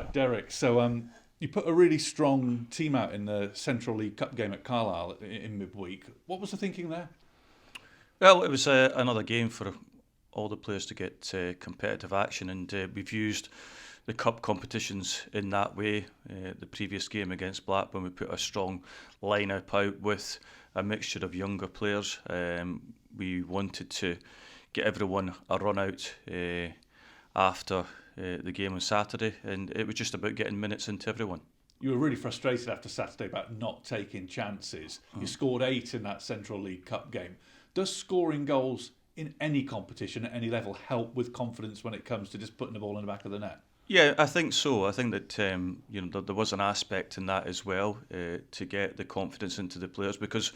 about Derek. So you put a really strong team out in the Central League Cup game at Carlisle in midweek. What was the thinking there? Well, it was another game for all the players to get competitive action, and we've used the cup competitions in that way. The previous game against Blackburn, we put a strong line-up out with a mixture of younger players. We wanted to get everyone a run out after the game on Saturday, and it was just about getting minutes into everyone. You were really frustrated after Saturday about not taking chances. You scored 8 in that Central League Cup game. Does scoring goals in any competition at any level help with confidence when it comes to just putting the ball in the back of the net? Yeah, I think so. I think that there was an aspect in that as well to get the confidence into the players, because,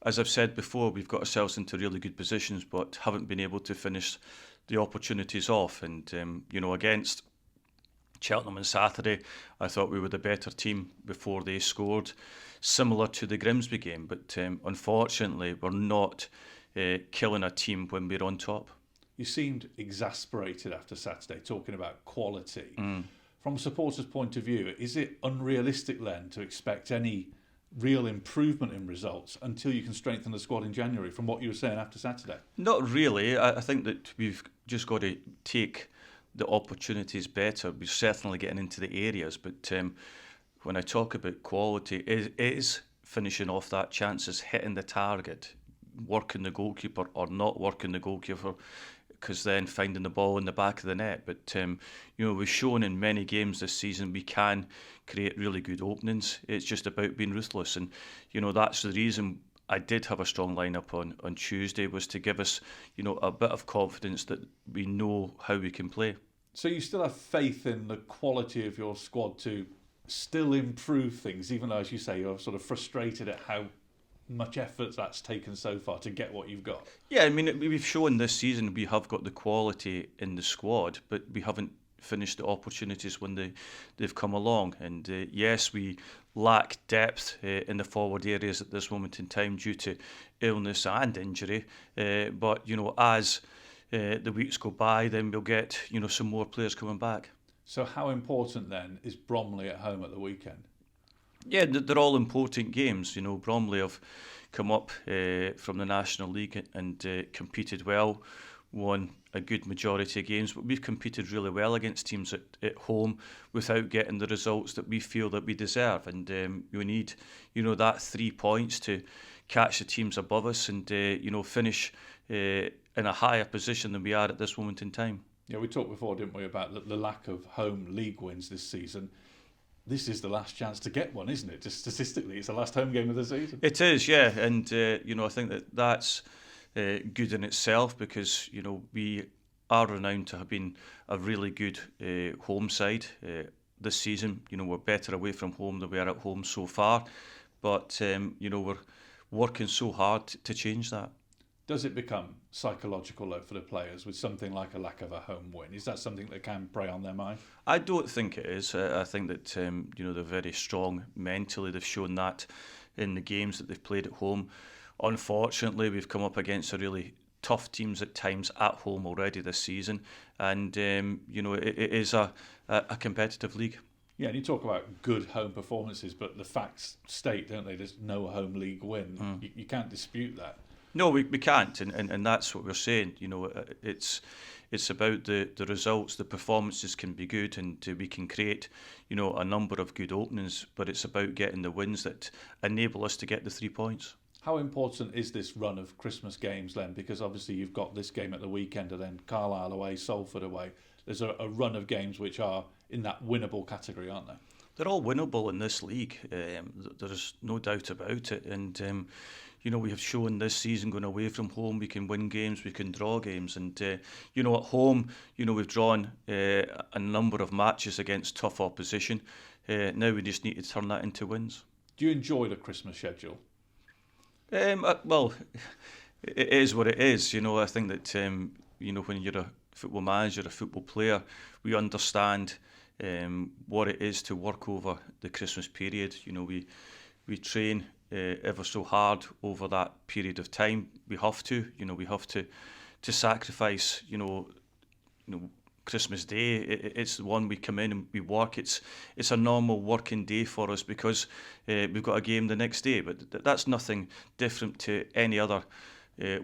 as I've said before, we've got ourselves into really good positions but haven't been able to finish the opportunities off. And against Cheltenham on Saturday, I thought we were the better team before they scored, similar to the Grimsby game. But unfortunately, we're not killing a team when we're on top. You seemed exasperated after Saturday, talking about quality. From a supporter's point of view, is it unrealistic then to expect any real improvement in results until you can strengthen the squad in January, from what you were saying after Saturday? Not really. I think that we've just got to take the opportunities better. We're certainly getting into the areas, but when I talk about quality, it is finishing off that chances, hitting the target, working the goalkeeper or not working the goalkeeper, because then finding the ball in the back of the net. But we've shown in many games this season we can create really good openings. It's just about being ruthless, and that's the reason I did have a strong lineup on Tuesday, was to give us a bit of confidence that we know how we can play. So you still have faith in the quality of your squad to still improve things, even though, as you say, you're sort of frustrated at how much effort that's taken so far to get what you've got? Yeah, I mean, we've shown this season we have got the quality in the squad, but we haven't finished the opportunities when they've come along. And yes, we lack depth in the forward areas at this moment in time due to illness and injury. But as the weeks go by, then we'll get some more players coming back. So how important then is Bromley at home at the weekend? Yeah, they're all important games. Bromley have come up from the National League and competed well, won a good majority of games, but we've competed really well against teams at home without getting the results that we feel that we deserve. And we need, that 3 points to catch the teams above us and, finish in a higher position than we are at this moment in time. Yeah, we talked before, didn't we, about the lack of home league wins this season. This is the last chance to get one, isn't it? Just statistically, it's the last home game of the season. It is, yeah. And, I think that's good in itself, because, we are renowned to have been a really good home side this season. We're better away from home than we are at home so far. But, we're working so hard to change that. Does it become psychological, though, for the players with something like a lack of a home win? Is that something that can prey on their mind? I don't think it is. I think that they're very strong mentally. They've shown that in the games that they've played at home. Unfortunately, we've come up against a really tough teams at times at home already this season, and it is a competitive league. Yeah, and you talk about good home performances, but the facts state, don't they? There's no home league win. You can't dispute that. No, we can't, and that's what we're saying. It's about the results. The performances can be good, and we can create, a number of good openings. But it's about getting the wins that enable us to get the 3 points. How important is this run of Christmas games, Len? Because obviously you've got this game at the weekend, and then Carlisle away, Salford away. There's a run of games which are in that winnable category, aren't they? They're all winnable in this league. There's no doubt about it, and. We have shown this season going away from home we can win games, we can draw games, and at home, we've drawn a number of matches against tough opposition. Now we just need to turn that into wins. Do you enjoy the Christmas schedule? Well, it is what it is. I think that when you're a football manager, a football player, we understand what it is to work over the Christmas period. We train ever so hard over that period of time. We have to sacrifice, Christmas Day. It's the one we come in and we work. It's a normal working day for us because we've got a game the next day. But that's nothing different to any other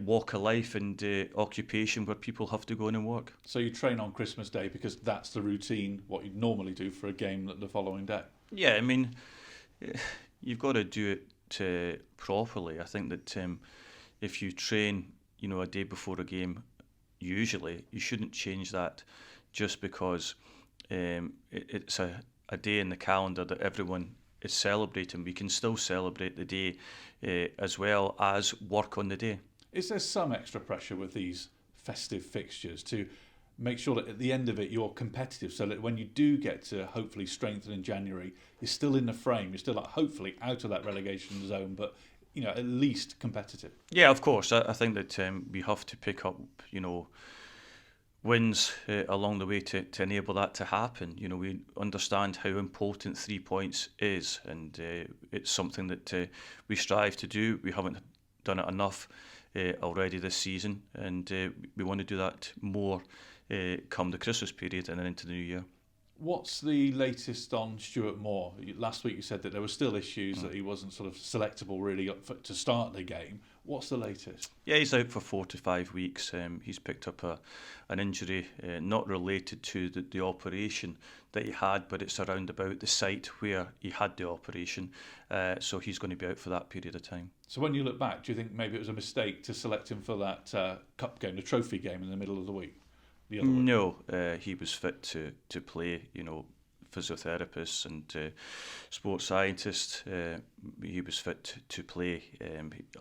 walk of life and occupation where people have to go in and work. So you train on Christmas Day because that's the routine, what you'd normally do for a game the following day? Yeah, I mean, you've got to do it properly. I think that if you train, a day before a game, usually you shouldn't change that just because it's a day in the calendar that everyone is celebrating. We can still celebrate the day as well as work on the day. Is there some extra pressure with these festive fixtures to make sure that at the end of it you're competitive, so that when you do get to hopefully strengthen in January, you're still in the frame, you're still hopefully out of that relegation zone, but at least competitive? Yeah, of course. I think that we have to pick up, wins along the way to enable that to happen. We understand how important 3 points is, and it's something that we strive to do. We haven't done it enough already this season, and we want to do that more come the Christmas period and then into the new year. What's the latest on Stuart Moore? Last week you said that there were still issues, that he wasn't sort of selectable really to start the game. What's the latest? Yeah, he's out for 4 to 5 weeks. He's picked up an injury not related to the operation that he had, but it's around about the site where he had the operation. So he's going to be out for that period of time. So when you look back, do you think maybe it was a mistake to select him for that cup game, the trophy game in the middle of the week? No, he was fit to play. Physiotherapists and sports scientists, he was fit to play.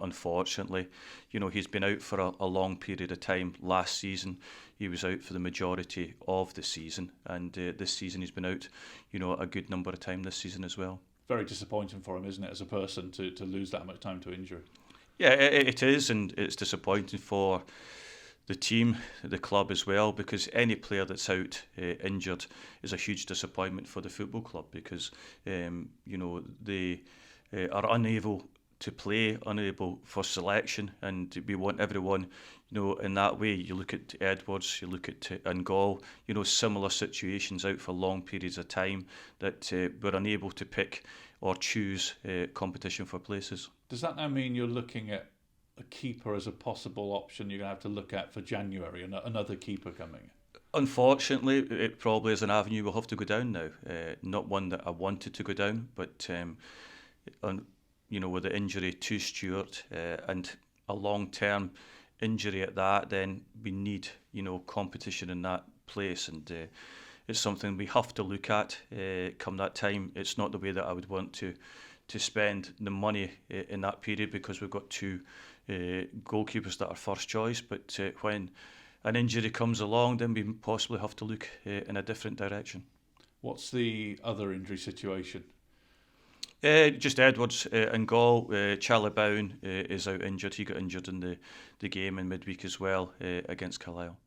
Unfortunately, he's been out for a long period of time. Last season, he was out for the majority of the season, and this season he's been out, a good number of time this season as well. Very disappointing for him, isn't it, as a person to lose that much time to injury? Yeah, it is, and it's disappointing for the team, the club as well, because any player that's out injured is a huge disappointment for the football club, because they are unable to play, unable for selection, and we want everyone, in that way. You look at Edwards, you look at Ngol, similar situations, out for long periods of time, that we're unable to pick or choose competition for places. Does that now mean you're looking at a keeper as a possible option you're going to have to look at for January, and another keeper coming? Unfortunately, it probably is an avenue we'll have to go down now. Not one that I wanted to go down, but with the injury to Stuart and a long-term injury at that, then we need competition in that place, and it's something we have to look at come that time. It's not the way that I would want to spend the money in that period, because we've got two goalkeepers that are first choice, but when an injury comes along, then we possibly have to look in a different direction. What's the other injury situation? Just Edwards and Ngol. Charlie Bowen is out injured. He got injured in the game in midweek as well against Carlisle.